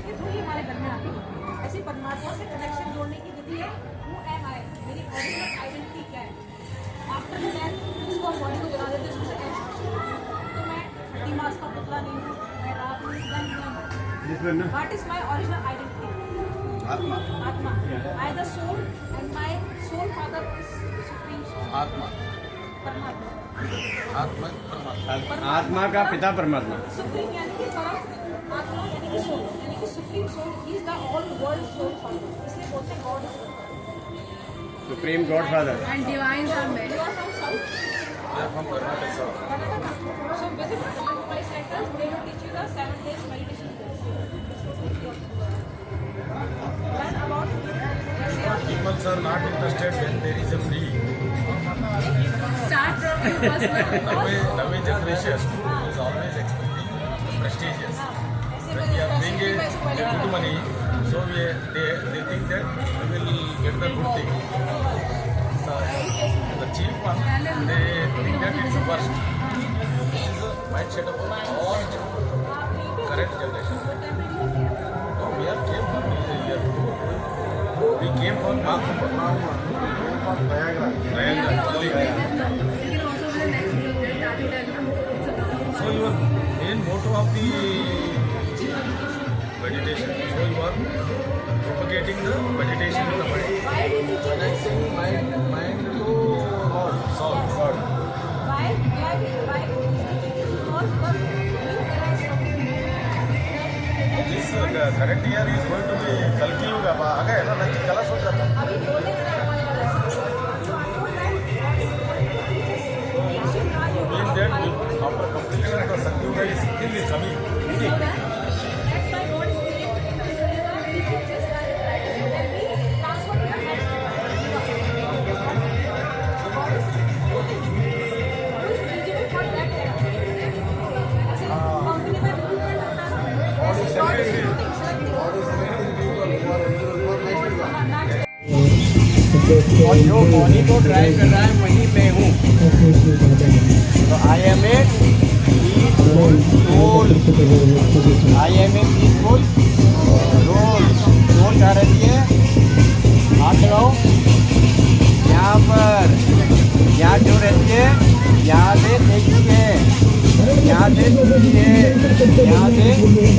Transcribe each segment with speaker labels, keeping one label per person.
Speaker 1: के थ्रू ही हमारे घर में आती है। ऐसी परमात्मा से कनेक्शन जोड़ने की विधि है हु एम आई, मेरी ओरिजिनल आइडेंटिटी क्या है। आफ्टर दैट इसको हम बॉडी को जला देते हैं, उससे तो मैं 30 मास का पुतला नहीं हूँ, मैं रात में what is my original identity?
Speaker 2: आत्मा।
Speaker 1: आत्मा। I the soul and my soul father is supreme soul.
Speaker 2: आत्मा।
Speaker 1: परमात्मा।
Speaker 2: आत्मा परमात्मा।
Speaker 3: आत्मा का पिता परमात्मा।
Speaker 1: सुप्रीम यानी कि परम आत्मा यानी कि सोल, यानी कि supreme soul is the all world soul father, इसलिए बोलते हैं god is
Speaker 3: supreme god father.
Speaker 4: And divines are men.
Speaker 1: You are from south?
Speaker 2: from Karnataka south.
Speaker 1: Karnataka. So visit my centers, they will teach you the 7 days meditation course. Learn about
Speaker 2: People are not interested when there is a free.
Speaker 4: Start from your personal.
Speaker 2: Nowadays generation is always expecting prestigious. When we are doing a good money, so they think that we will get the good thing. The cheap one, they think that it's the worst. This is the mindset of all current generation. No, we are came from here. We came from Nagampa.
Speaker 3: Viagra.
Speaker 2: Viagra, only Viagra. So your main motto of the meditation. So you are propagating the meditation in the mind. Connecting mind to soul. God.
Speaker 1: why? Because
Speaker 2: This current year is going to be Kalki Yuga. आगे है ना नक्की कला सोच रहा था.
Speaker 1: अभी बोलने का
Speaker 2: Means that after completion of the Sakti Yuga is still is coming.
Speaker 1: that's why God is saying just and we transfer to the next
Speaker 3: और जो बॉडी को ड्राइव कर रहा है वही मैं हूँ। तो I am a peaceful soul. I am a peaceful soul. Soul कहाँ रहती है? हाथ लगाओ यहाँ पर। यहाँ जो रहती है यहाँ से देखती है, यहाँ से सुनती है, यहाँ से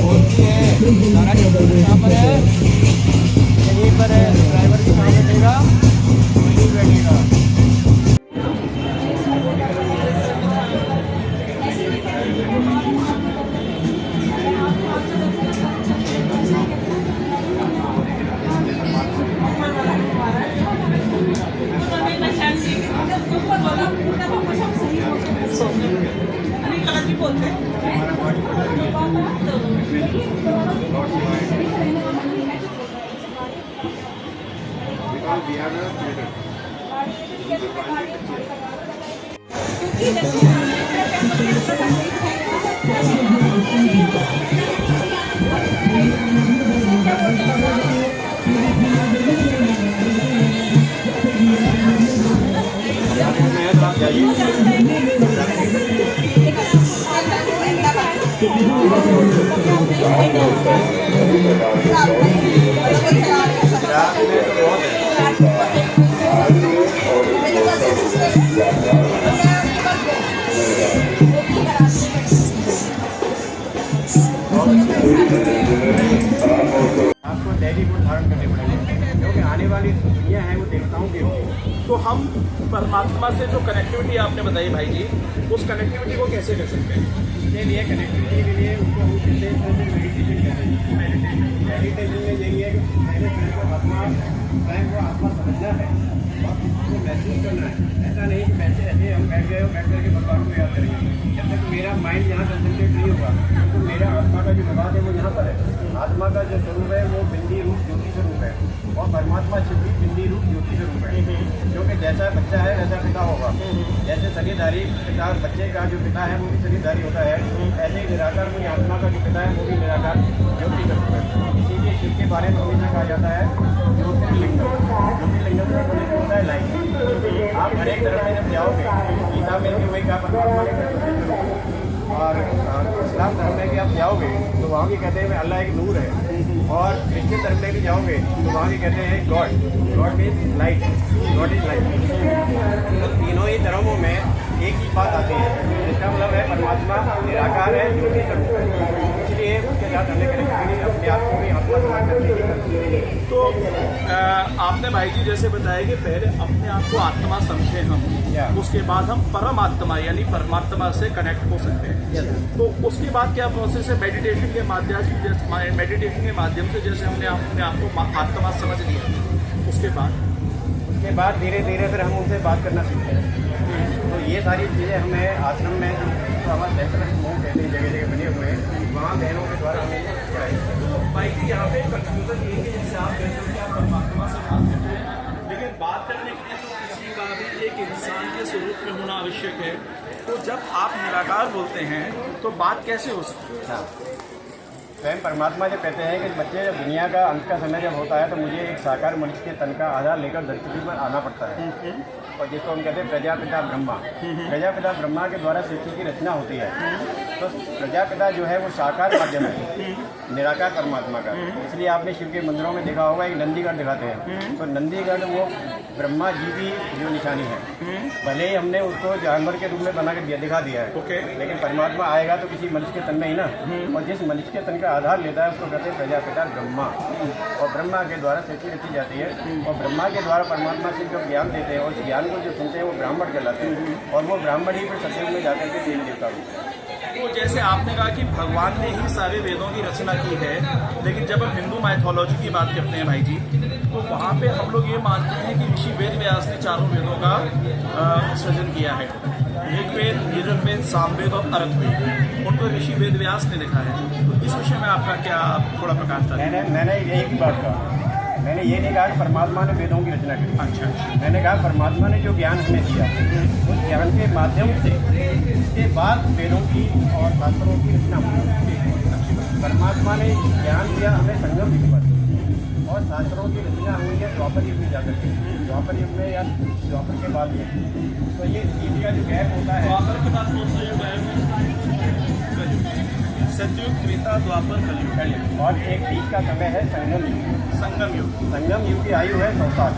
Speaker 3: बोलती है। सारा कहाँ पर है? यहीं पर है। ड्राइवर भी कहाँ बैठेगा? वहीं बैठेगा। आपको दैनिक गुण धारण करने पड़ेंगे, क्योंकि आने वाली दुनिया है वो देवताओं की होगी।
Speaker 5: तो हम परमात्मा से जो कनेक्टिविटी आपने बताई भाई जी, उस कनेक्टिविटी को कैसे कर सकते हैं?
Speaker 3: इसके लिए कनेक्टिविटी के लिए उनको हम कहते हैं मेडिटेशन कहते हैं। मेडिटेशन में यही है कि पहले स्वयं को आत्मा समझना है और उसको महसूस करना है। ऐसा नहीं कि वैसे ऐसे हम बैठ गए और बैठ करके भगवान को याद करेंगे। जब तक मेरा माइंड यहाँ कंसंट्रेट नहीं होगा तो मेरा आत्मा का जो विवाद है वो यहाँ पर है। आत्मा का जो स्वरूप है वो बिंदी रूप ज्योति स्वरूप है और परमात्मा शिव भी बिंदी रूप ज्योति स्वरूप है। क्योंकि जैसा बच्चा है वैसा पिता होगा। जैसे सगेदारी पिता बच्चे का जो पिता है वो भी सगेदारी होता है, ऐसे ही निराकार में आत्मा का जो पिता है वो भी निराकार ज्योति स्वरूप है। इसीलिए शिव के बारे में हमेशा कहा जाता है ज्योतिर्लिंगम। ज्योतिर्लिंगम का मतलब होता है लाइट। आप हर एक तरफ में जब जाओगे गीता में भी वही कहा परमात्मा ने और इस्लाम धर्म में भी आप जाओगे तो वहाँ भी कहते हैं अल्लाह एक नूर है, और क्रिश्चियन धर्म में भी जाओगे तो वहाँ भी कहते हैं God means light, God is light. तो तीनों ही धर्मों में एक ही बात आती है, इसका मतलब है परमात्मा निराकार है, जो भी सर्वभूत है। इसलिए उसके साथ हमने कनेक्टिविटी अपने आप को भी आत्मा समाज करने की करनी है।
Speaker 5: तो आपने भाई जी जैसे बताया कि पहले अपने आप को आत्मा समझे हम, उसके बाद हम परमात्मा यानी परमात्मा से कनेक्ट हो सकते हैं। तो उसके बाद क्या प्रोसेस है? मेडिटेशन के माध्यम से जैसे हमने अपने आप को आत्मा समझ लिया, उसके बाद
Speaker 3: धीरे धीरे फिर हम उनसे बात करना सीखते हैं। तो ये सारी चीज़ें हमें आश्रम में जो हमारे बेहतर समूह कहते हैं जगह जगह बने हुए हैं, वहाँ बहनों के द्वारा हमें कराई।
Speaker 5: तो भाई जी यहाँ पे कंफ्यूजन ये है कि जैसे आप कहते हो कि आप परमात्मा से बात करते हैं, लेकिन बात करने के लिए तो किसी का भी एक इंसान के स्वरूप में होना आवश्यक है। तो जब आप निराकार बोलते हैं तो बात कैसे हो सकती है?
Speaker 3: स्वयं परमात्मा जब कहते हैं कि बच्चे जब दुनिया का अंत का समय जब होता है तो मुझे एक साकार मनुष्य के तन का आधार लेकर धरती पर आना पड़ता है, और जिसको हम कहते हैं प्रजापिता ब्रह्मा। प्रजापिता ब्रह्मा के द्वारा सृष्टि की रचना होती है। तो प्रजापिता जो है वो साकार माध्यम है निराकार परमात्मा का। इसलिए आपने शिव के मंदिरों में देखा होगा एक नंदीगढ़ दिखाते हैं, तो नंदीगढ़ वो ब्रह्मा जी की जो निशानी है। भले ही हमने उसको जानवर के रूप में बना के दिखा दिया है, लेकिन परमात्मा आएगा तो किसी मनुष्य के तन में ही ना, और जिस मनुष्य के तन का आधार लेता है उसको कहते हैं प्रजापिता ब्रह्मा। और ब्रह्मा के द्वारा सृष्टि रची जाती है, और ब्रह्मा के द्वारा परमात्मा से जो ज्ञान देते हैं, और ज्ञान को जो सुनते हैं वो ब्राह्मण कहलाते हैं, और वो ब्राह्मण ही फिर सत्युग में जाकर के देवी देवता होते हैं।
Speaker 5: तो जैसे आपने कहा कि भगवान ने ही सारे वेदों की रचना की है, लेकिन जब हम हिंदू माइथोलॉजी की बात करते हैं भाई जी, तो वहाँ पे हम लोग ये मानते हैं कि ऋषि वेद व्यास ने चारों वेदों का सृजन किया है। ऋग्वेद, यजुर्वेद, सामवेद और अर्थवेद, उनको ऋषि वेद व्यास ने लिखा है। तो इस विषय में आपका क्या थोड़ा प्रकाश डालें?
Speaker 3: मैंने एक ही बात कहा, मैंने ये नहीं कहा कि परमात्मा ने वेदों की रचना की।
Speaker 5: अच्छा,
Speaker 3: मैंने कहा परमात्मा ने जो ज्ञान हमें दिया उस ज्ञान के माध्यम से इसके बाद वेदों की और शास्त्रों की रचना हुई। परमात्मा ने ज्ञान दिया हमें संगम युग पर, और शास्त्रों की रचना हुई है द्वापर युग में जाकर के, द्वापर युग में या द्वापर के बाद में। तो ये बीच का जो गैप होता है,
Speaker 5: द्वापर के बाद कौन सा युग है? सतयुग, त्रेता, द्वापर, कलयुग।
Speaker 3: और एक बीच का समय है संगम युग।
Speaker 5: संगम युग,
Speaker 3: संगम युग की आयु है 100 साल।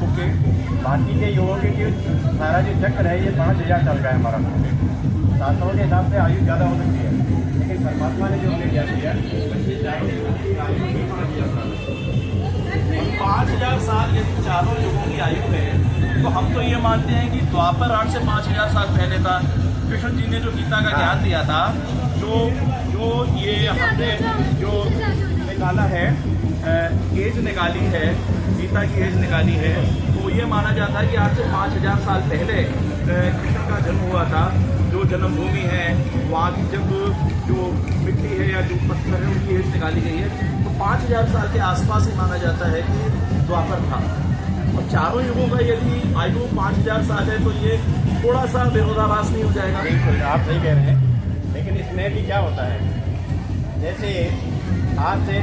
Speaker 5: ओके।
Speaker 3: बाकी के युगों के जो सारा जो चक्र है ये 5000 साल का है हमारा। शास्त्रों के हिसाब से आयु ज़्यादा हो सकती है, लेकिन परमात्मा ने जो हमें ज्ञान दिया
Speaker 5: 5000 साल यदि चारों युगों की आयु है, तो हम तो ये मानते हैं कि द्वापर 8 से 5000 साल पहले था। कृष्ण जी ने जो गीता का ज्ञान दिया था, जो ये हमने जो निकाला है, एज निकाली है, गीता की एज निकाली है, तो ये माना जाता है कि आज से 5000 साल पहले कृष्ण का जन्म हुआ था। जो जन्मभूमि है वहाँ की जब जो मिट्टी है या जो पत्थर है उनकी एज निकाली गई है, तो 5000 साल के आसपास ही माना जाता है कि द्वापर था। और चारों युगों का यदि आयु 5000 साल है तो ये थोड़ा सा विरोधाभास नहीं हो जाएगा?
Speaker 3: बिल्कुल, आप सही कह रहे हैं, लेकिन इसमें भी क्या होता है, जैसे आज से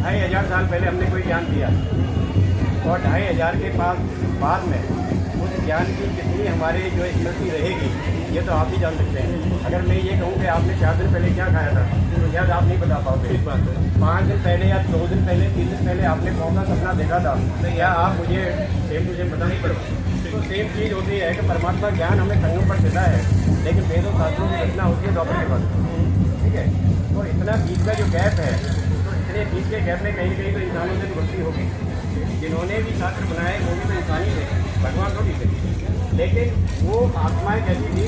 Speaker 3: 2500 साल पहले हमने कोई ज्ञान दिया, और 2500 के बाद में उस ज्ञान की कितनी हमारी जो स्मृति रहेगी ये तो आप ही जान सकते हैं। अगर मैं ये कहूँ कि आपने 4 दिन पहले क्या खाया था तो शायद आप नहीं बता पाओगे।
Speaker 5: ठीक बात है।
Speaker 3: 5 दिन पहले या 2 दिन पहले, 3 दिन पहले आपने कौन सा सपना देखा था, या आप मुझे सेम टू सेम बता नहीं पड़ेगा। तो सेम चीज़ होती है कि परमात्मा ज्ञान हमें संगम पर देता है, लेकिन वेदों शास्त्रों की रचना होती है द्वापर के बाद। ठीक है, तो इतना बीच का जो गैप है, तो इतने बीच के गैप में कहीं न कहीं तो इंसानों से गलती होगी। जिन्होंने भी शास्त्र बनाए वो भी तो इंसान ही थे, भगवान थोड़ी थे, लेकिन वो आत्माएं कैसी थी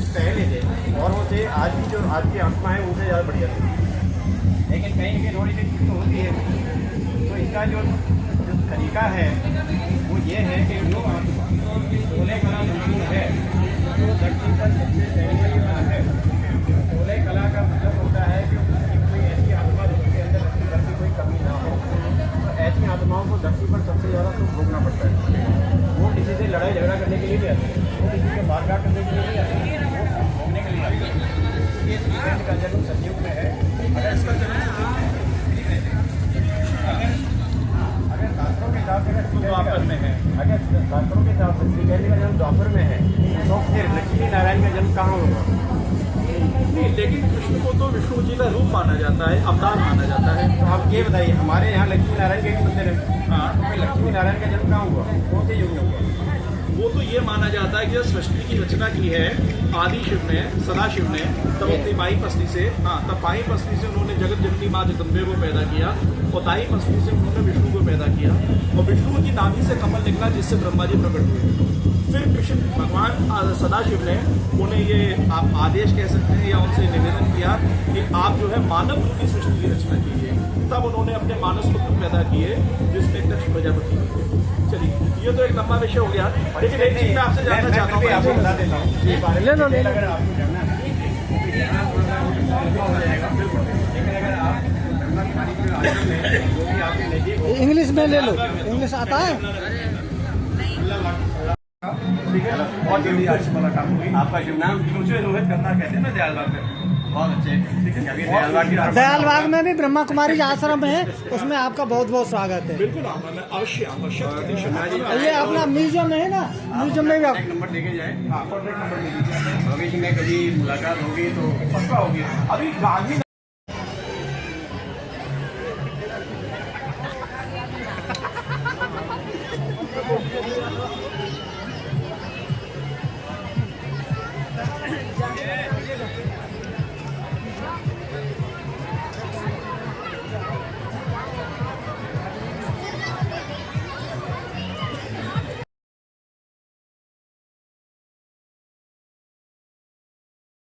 Speaker 3: पहले थे, औरों से आज की जो आज की आत्माएं उनसे ज़्यादा बढ़िया थी। लेकिन कहीं न कहीं थोड़ी सी चीज़ तो होती है। तो इसका जो तरीका है वो ये है कि जो आत्मा 16 कला संपूर्ण है, जो धरती पर सबसे पहले है। 16 कला का मतलब होता है कि कोई ऐसी आत्मा जिसके अंदर धरती पर कोई कमी ना हो, तो ऐसी आत्माओं को धरती पर सबसे ज़्यादा सुख भोगना पड़ता है। वो किसी से लड़ाई झगड़ा करने के लिए नहीं आती, वो किसी से मारकाट करने के लिए नहीं आती, वो सुख भोगने के लिए आती है। ये श्रीकृष्ण का जन्म सतयुग में है। अगर इसका जन्म अगर शास्त्रों के हिसाब से
Speaker 5: द्वापर में है,
Speaker 3: अगर शास्त्रों के हिसाब से श्रीकृष्ण का जन्म द्वापर में है, तो फिर लक्ष्मी नारायण का जन्म कहाँ होगा?
Speaker 5: नहीं, लेकिन कृष्ण को तो विष्णु जी का रूप माना जाता है, अवतार माना जाता है।
Speaker 3: तो आप ये बताइए, हमारे यहाँ लक्ष्मी नारायण के भी मंदिर है,
Speaker 5: हाँ,
Speaker 3: तो लक्ष्मी नारायण का जन्म कहाँ हुआ, कौन से युग में हुआ?
Speaker 5: वो तो ये माना जाता है कि जब सृष्टि की रचना की है आदि शिव ने, सदाशिव ने, तब अपनी माई पत्नी से, हाँ, तब माई पत्नी से उन्होंने जगत जननी माँ जगदम्बे को पैदा किया, और दाई पत्नी से उन्होंने विष्णु को पैदा किया, और विष्णु की नाभि से कमल निकला जिससे ब्रह्मा जी प्रकट हुए। फिर कृष्ण भगवान सदाशिव ने उन्हें ये आप आदेश कह सकते हैं या उनसे निवेदन किया कि आप जो है मानव रूपी सृष्टि की रचना कीजिए। तब उन्होंने अपने मानस पुत्र पैदा किए जिसमें दक्ष प्रजापति थे। चलिए, ये तो एक लंबा विषय हो गया, लेकिन एक चीज मैं आपसे जानना चाहता हूँ,
Speaker 3: आपको बता देता हूँ इस बारे में।
Speaker 6: ले लो।
Speaker 3: अगर आपको जानना है तो यहाँ थोड़ा सा हो जाएगा, लेकिन अगर आप ब्रह्मकुमारी के आश्रम में जो भी आपके नजदीक हो,
Speaker 6: इंग्लिश में ले लो, इंग्लिश आता है।
Speaker 3: ठीक है, बहुत जल्दी आपसे मुलाकात हुई। आपका शुभ नाम? मुझे रोहित खन्ना कहते हैं, मैं दयालबाग में। बहुत अच्छे, ठीक है। अभी दयालबाग की तरफ
Speaker 6: दयालबाग में भी ब्रह्मा कुमारी आश्रम है, उसमें आपका बहुत बहुत स्वागत है।
Speaker 5: बिल्कुल आऊंगा मैं, अवश्य आऊंगा, शत
Speaker 6: ये अपना म्यूजियम है ना, म्यूजियम में भी आप
Speaker 3: कॉन्टैक्ट नंबर देके जाए, कॉन्टैक्ट नंबर दे दीजिए। भविष्य में कभी मुलाकात होगी तो पक्का होगी।
Speaker 5: अभी गांधी